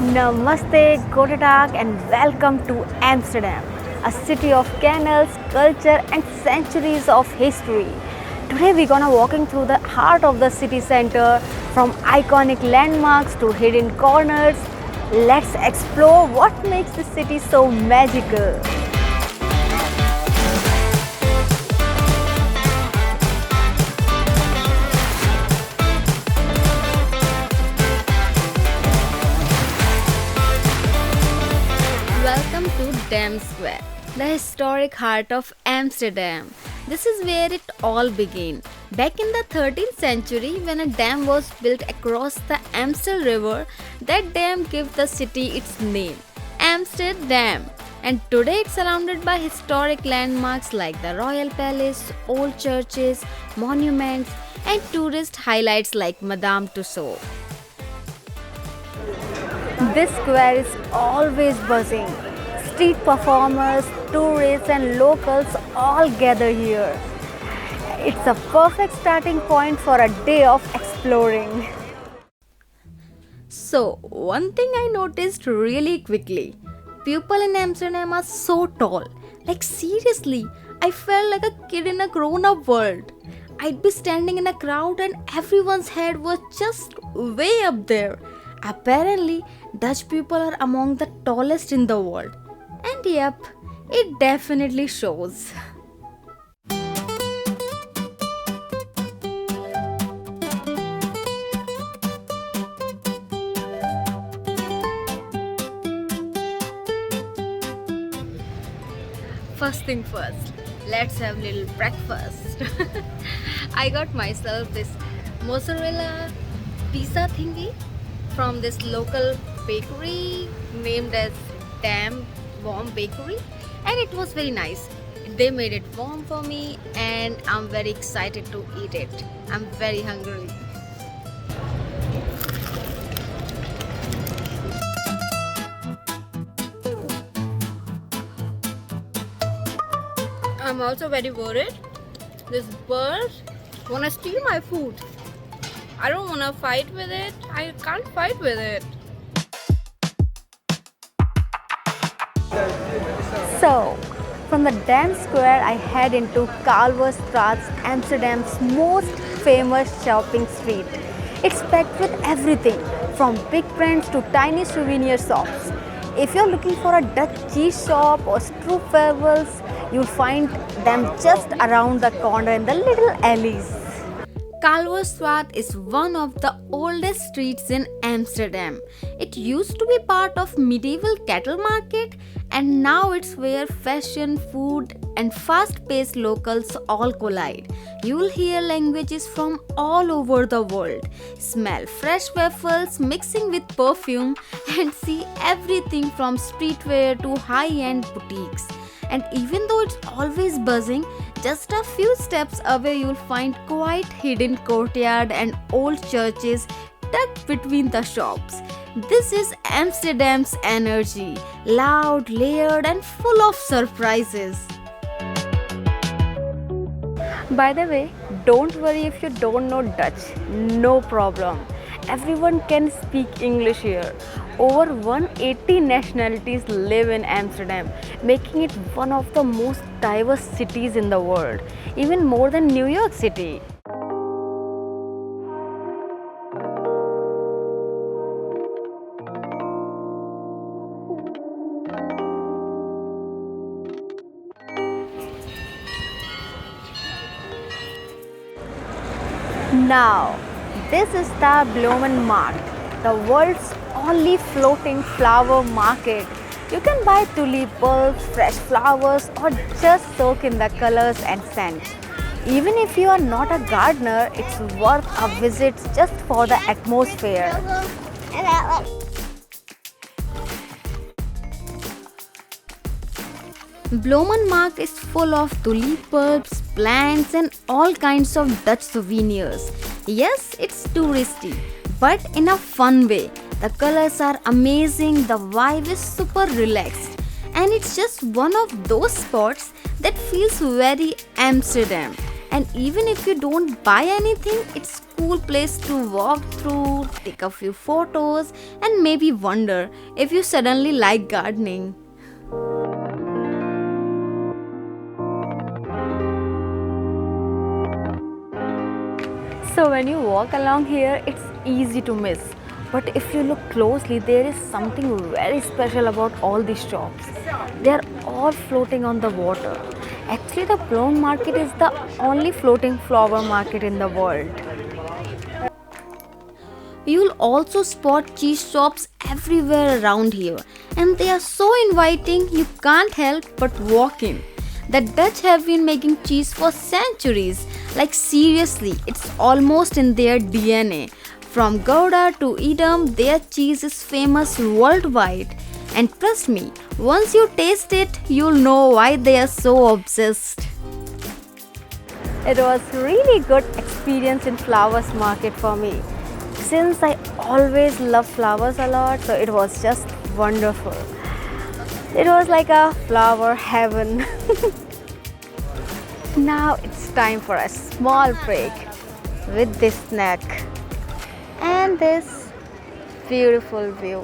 Namaste, Gotadak, and welcome to Amsterdam, a city of canals, culture, and centuries of history. Today, we're gonna walking through the heart of the city center, from iconic landmarks to hidden corners. Let's explore what makes the city so magical. Welcome to Dam Square, the historic heart of Amsterdam. This is where it all began. Back in the 13th century, when a dam was built across the Amstel River, that dam gave the city its name, Amsterdam. And today it's surrounded by historic landmarks like the Royal Palace, old churches, monuments, and tourist highlights like Madame Tussauds. This square is always buzzing. Street performers, tourists, and locals all gather here. It's a perfect starting point for a day of exploring. So, one thing I noticed really quickly, people in Amsterdam are so tall. Like, seriously, I felt like a kid in a grown up world. I'd be standing in a crowd and everyone's head was just way up there. Apparently, Dutch people are among the tallest in the world. And yep, it definitely shows. First thing first, let's have a little breakfast. I got myself this mozzarella pizza thingy from this local bakery named as Dam Warm Bakery, and it was very nice. They made it warm for me and I'm very excited to eat it. I'm very hungry. I'm also very worried. This bird wanna steal my food. I don't wanna fight with it. I can't fight with it. So, from the Dam Square, I head into Kalverstraat, Amsterdam's most famous shopping street. It's packed with everything from big brands to tiny souvenir shops. If you're looking for a Dutch cheese shop or stroopwafels, you'll find them just around the corner in the little alleys. Kalverstraat is one of the oldest streets in Amsterdam. It used to be part of medieval cattle market, and now it's where fashion, food, and fast-paced locals all collide. You'll hear languages from all over the world, smell fresh waffles mixing with perfume, and see everything from streetwear to high-end boutiques. And even though it's always buzzing, just a few steps away you'll find quite hidden courtyard and old churches tucked between the shops. This is Amsterdam's energy, loud, layered, and full of surprises. By the way, don't worry if you don't know Dutch, no problem. Everyone can speak English here. Over 180 nationalities live in Amsterdam, making it one of the most diverse cities in the world, even more than New York City. Now, this is the Bloemenmarkt, the world's only floating flower market. You can buy tulip bulbs, fresh flowers, or just soak in the colors and scents. Even if you are not a gardener, it's worth a visit just for the atmosphere. Bloemenmarkt is full of tulip bulbs, plants, and all kinds of Dutch souvenirs. Yes, it's touristy, but in a fun way. The colors are amazing, the vibe is super relaxed, and it's just one of those spots that feels very Amsterdam. And even if you don't buy anything, it's cool place to walk through, take a few photos, and maybe wonder if you suddenly like gardening. So when you walk along here, it's easy to miss. But if you look closely, there is something very special about all these shops. They are all floating on the water. Actually, the Bloemenmarkt is the only floating flower market in the world. You'll also spot cheese shops everywhere around here, and they are so inviting you can't help but walk in. The Dutch have been making cheese for centuries. Like seriously, it's almost in their DNA. From Gouda to Edam, their cheese is famous worldwide. And trust me, once you taste it, you'll know why they are so obsessed. It was really good experience in flowers market for me. Since I always love flowers a lot, so it was just wonderful. It was like a flower heaven. Now it's time for a small break with this snack and this beautiful view.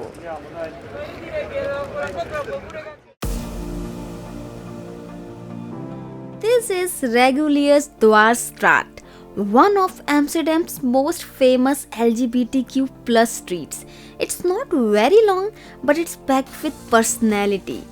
This is Reguliersdwarsstraat, one of Amsterdam's most famous LGBTQ plus streets. It's not very long, but it's packed with personality.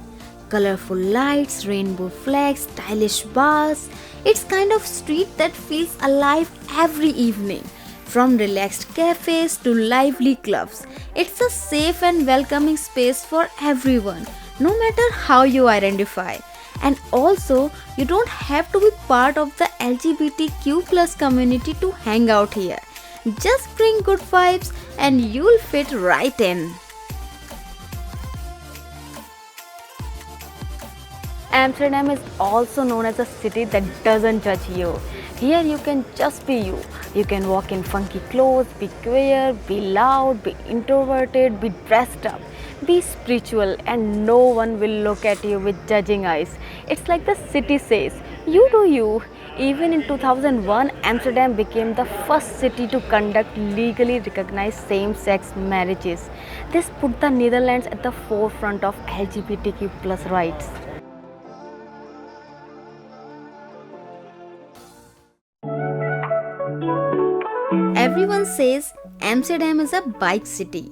Colorful lights, rainbow flags, stylish bars. It's kind of street that feels alive every evening. From relaxed cafes to lively clubs, it's a safe and welcoming space for everyone, no matter how you identify. And also, you don't have to be part of the LGBTQ plus community to hang out here. Just bring good vibes and you'll fit right in. Amsterdam is also known as a city that doesn't judge you. Here you can just be you. You can walk in funky clothes, be queer, be loud, be introverted, be dressed up, be spiritual, and no one will look at you with judging eyes. It's like the city says, you do you. Even in 2001, Amsterdam became the first city to conduct legally recognized same-sex marriages. This put the Netherlands at the forefront of LGBTQ plus rights. Everyone says Amsterdam is a bike city,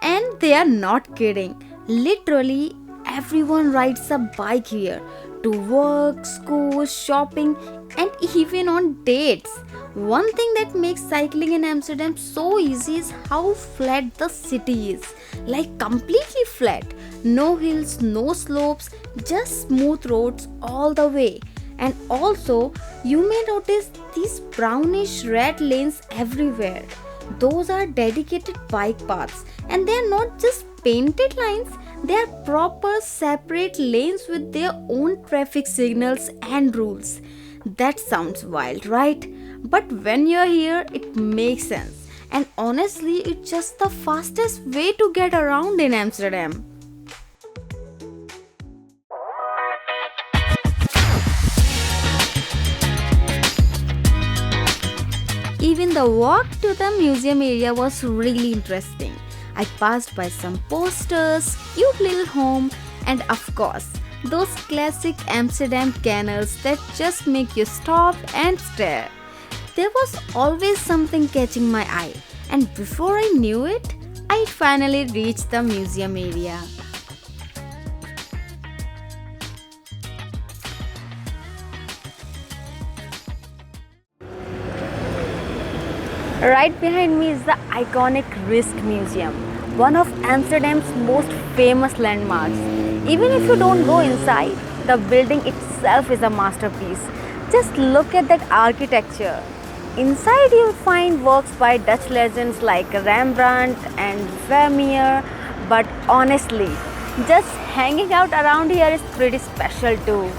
and they are not kidding. Literally, everyone rides a bike here to work, school, shopping, and even on dates. One thing that makes cycling in Amsterdam so easy is how flat the city is. Like completely flat. No hills, no slopes, just smooth roads all the way. And also, you may notice these brownish red lanes everywhere. Those are dedicated bike paths, and they are not just painted lines, they are proper separate lanes with their own traffic signals and rules. That sounds wild, right? But when you're here, it makes sense. And honestly, it's just the fastest way to get around in Amsterdam. Even the walk to the museum area was really interesting. I passed by some posters, cute little home, and of course, those classic Amsterdam canals that just make you stop and stare. There was always something catching my eye, and before I knew it, I finally reached the museum area. Right behind me is the iconic Risk Museum, one of Amsterdam's most famous landmarks. Even if you don't go inside, the building itself is a masterpiece. Just look at that architecture. Inside you'll find works by Dutch legends like Rembrandt and Vermeer, but honestly, just hanging out around here is pretty special too.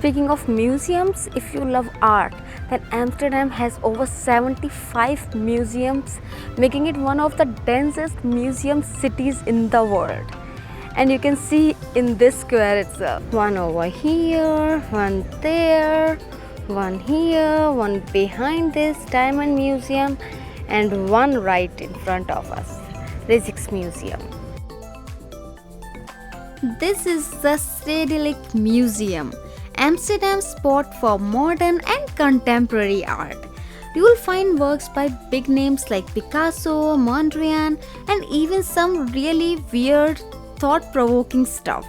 Speaking of museums, if you love art, then Amsterdam has over 75 museums, making it one of the densest museum cities in the world. And you can see in this square itself, one over here, one there, one here, one behind this diamond museum, and one right in front of us, Rijks Museum. This is the Stedelijk Museum, Amsterdam's spot for modern and contemporary art. You will find works by big names like Picasso, Mondrian, and even some really weird, thought-provoking stuff.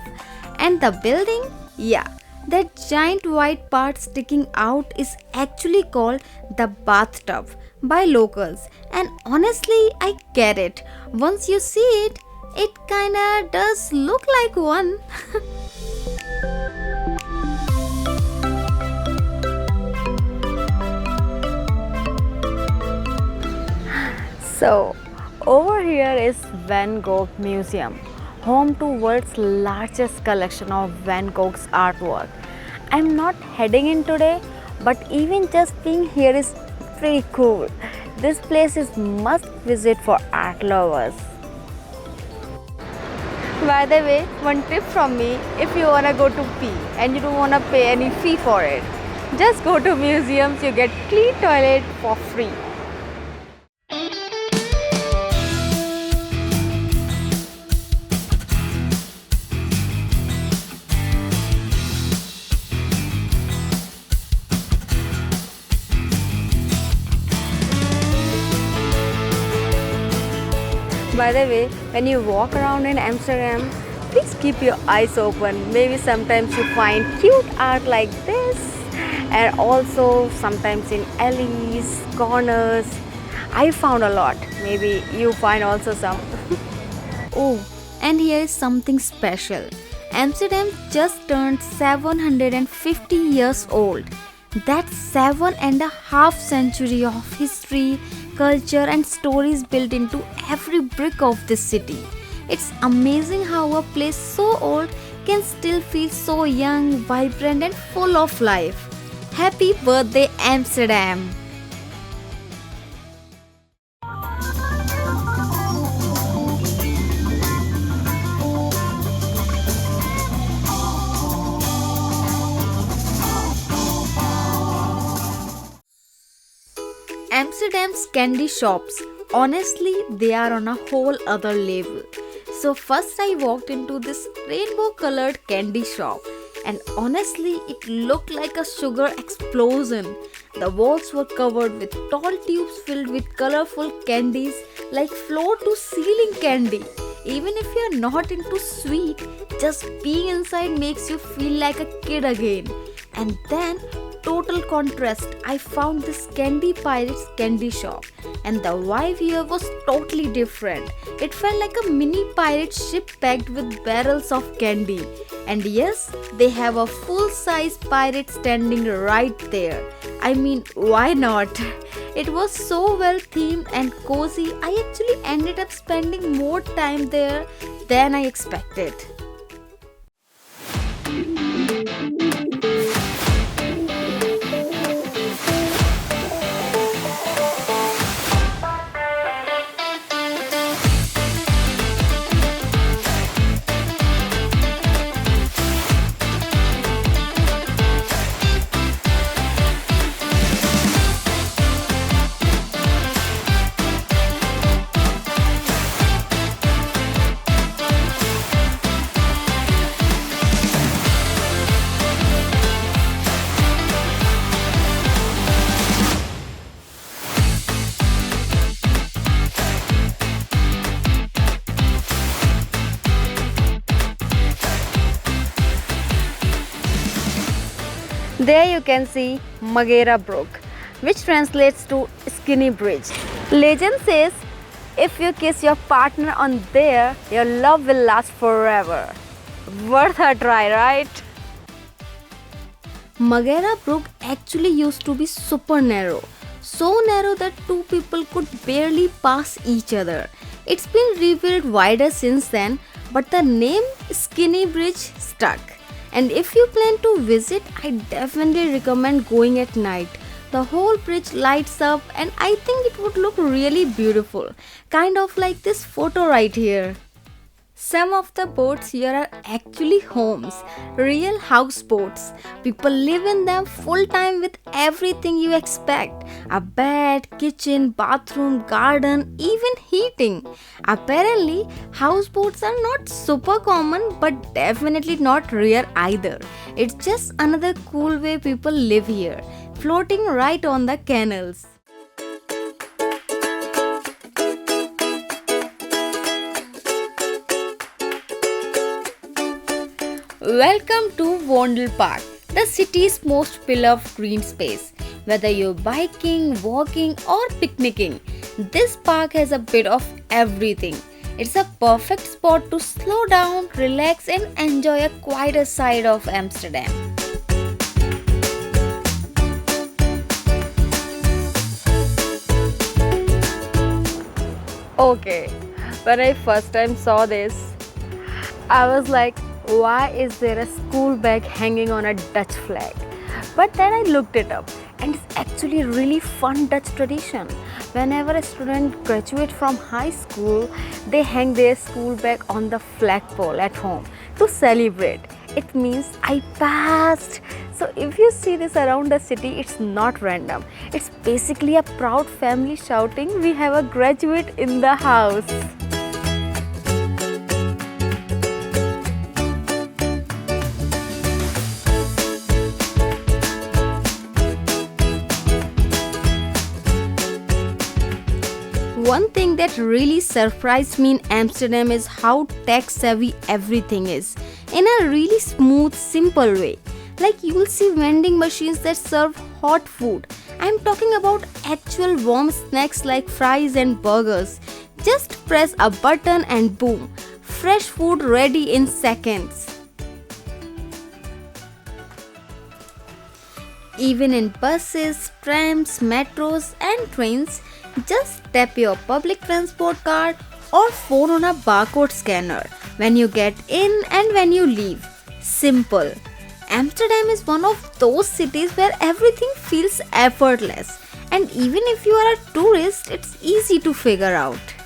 And the building? Yeah, that giant white part sticking out is actually called the bathtub by locals. And honestly, I get it. Once you see it, it kinda does look like one. So, over here is Van Gogh Museum, home to world's largest collection of Van Gogh's artwork. I'm not heading in today, but even just being here is pretty cool. This place is must visit for art lovers. By the way, one tip from me, if you wanna go to pee and you don't wanna pay any fee for it, just go to museums, you get clean toilet for free. By the way, when you walk around in Amsterdam, please keep your eyes open. Maybe sometimes you find cute art like this, and also sometimes in alleys, corners. I found a lot. Maybe you find also some. Oh, and here is something special. Amsterdam just turned 750 years old. That's 7.5 centuries of history, culture and stories built into every brick of this city. It's amazing how a place so old can still feel so young, vibrant and full of life. Happy birthday, Amsterdam! Amsterdam's candy shops, honestly, they are on a whole other level. So first I walked into this rainbow colored candy shop, and honestly it looked like a sugar explosion. The walls were covered with tall tubes filled with colorful candies like floor to ceiling candy. Even if you're not into sweet, just being inside makes you feel like a kid again. And then, total contrast, I found this Candy Pirates candy shop, and the vibe here was totally different. It felt like a mini pirate ship packed with barrels of candy. And yes, they have a full-size pirate standing right there. I mean, why not? It was so well themed and cozy, I actually ended up spending more time there than I expected. There you can see Magere Brug, which translates to skinny bridge. Legend says, if you kiss your partner on there, your love will last forever. Worth a try, right? Magere Brug actually used to be super narrow. So narrow that two people could barely pass each other. It's been rebuilt wider since then, but the name Skinny Bridge stuck. And if you plan to visit, I definitely recommend going at night. The whole bridge lights up and I think it would look really beautiful, kind of like this photo right here. Some of the boats here are actually homes, real houseboats. People live in them full time with everything you expect: a bed, kitchen, bathroom, garden, even heating. Apparently, houseboats are not super common but definitely not rare either. It's just another cool way people live here, floating right on the canals. Welcome to Vondelpark, the city's most beloved green space. Whether you're biking, walking, or picnicking, this park has a bit of everything. It's a perfect spot to slow down, relax, and enjoy a quieter side of Amsterdam. Okay, when I first time saw this, I was like, why is there a school bag hanging on a Dutch flag? But then I looked it up and it's actually a really fun Dutch tradition. Whenever a student graduates from high school, they hang their school bag on the flagpole at home to celebrate. It means I passed. So if you see this around the city, it's not random. It's basically a proud family shouting, "We have a graduate in the house." One thing that really surprised me in Amsterdam is how tech savvy everything is, in a really smooth, simple way. Like, you will see vending machines that serve hot food. I'm talking about actual warm snacks like fries and burgers. Just press a button and boom, fresh food ready in seconds. Even in buses, trams, metros, and trains, just tap your public transport card or phone on a barcode scanner when you get in and when you leave. Simple. Amsterdam is one of those cities where everything feels effortless, and even if you are a tourist, it's easy to figure out.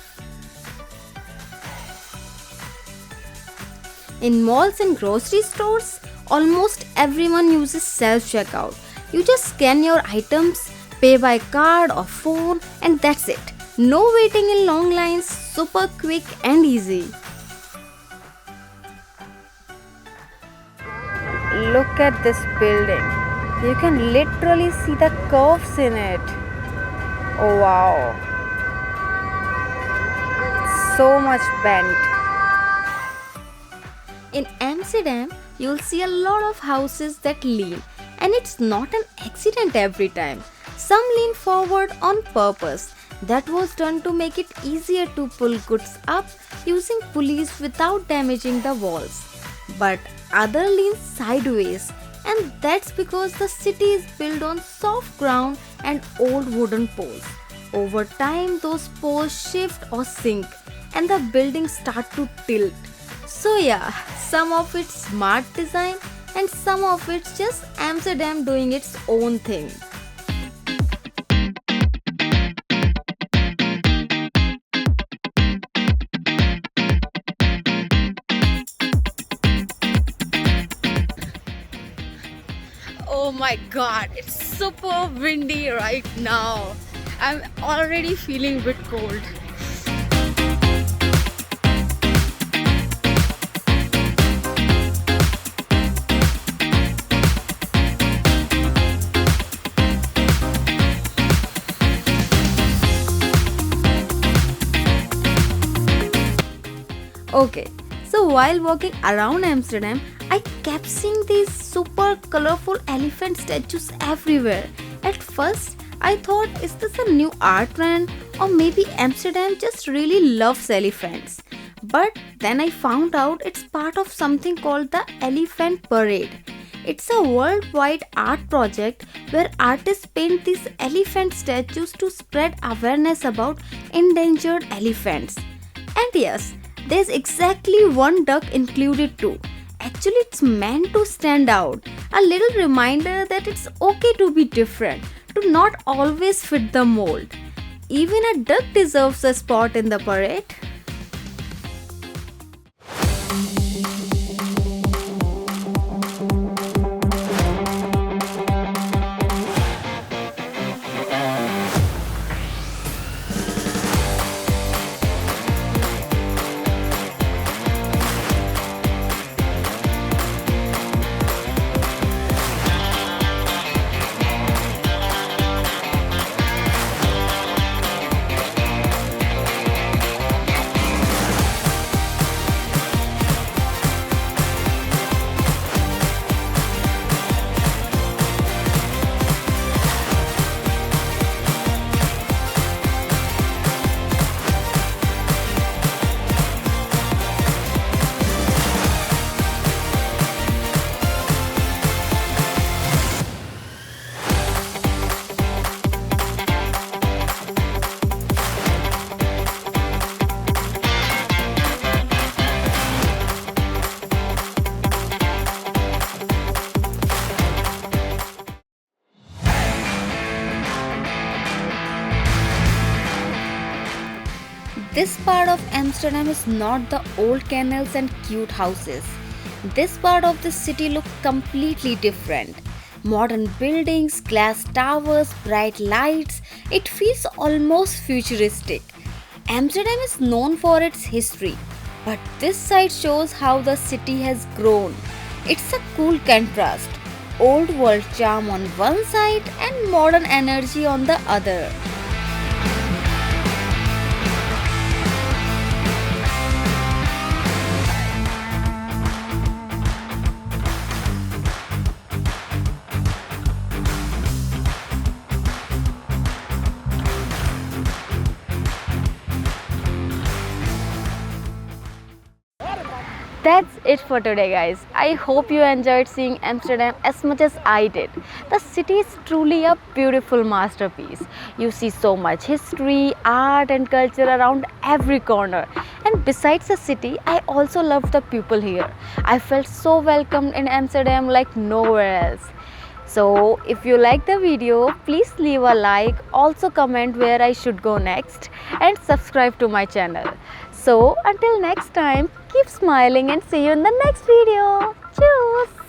In malls and grocery stores, almost everyone uses self-checkout. You just scan your items, pay by card or phone, and that's it. No waiting in long lines, super quick and easy. Look at this building. You can literally see the curves in it. Oh wow. So much bent. In Amsterdam, you'll see a lot of houses that lean, and it's not an accident every time. Some lean forward on purpose. That was done to make it easier to pull goods up using pulleys without damaging the walls. But other lean sideways, and that's because the city is built on soft ground and old wooden poles. Over time, those poles shift or sink, and the buildings start to tilt. So yeah, some of it's smart design and some of it's just Amsterdam doing its own thing. Oh my god, it's super windy right now. I'm already feeling a bit cold. Okay, so while walking around Amsterdam, I kept seeing these super colorful elephant statues everywhere. At first, I thought, is this a new art trend, or maybe Amsterdam just really loves elephants? But then I found out it's part of something called the Elephant Parade. It's a worldwide art project where artists paint these elephant statues to spread awareness about endangered elephants. And yes, there's exactly one duck included too. Actually, it's meant to stand out. A little reminder that it's okay to be different, to not always fit the mold. Even a duck deserves a spot in the parade. This part of Amsterdam is not the old canals and cute houses. This part of the city looks completely different. Modern buildings, glass towers, bright lights, it feels almost futuristic. Amsterdam is known for its history, but this side shows how the city has grown. It's a cool contrast. Old world charm on one side and modern energy on the other. That's it for today, guys. I hope you enjoyed seeing Amsterdam as much as I did. The city is truly a beautiful masterpiece. You see so much history, art and culture around every corner. And besides the city, I also love the people here. I felt so welcomed in Amsterdam like nowhere else. So if you like the video, please leave a like, also comment where I should go next and subscribe to my channel. So until next time, keep smiling and see you in the next video. Cheers!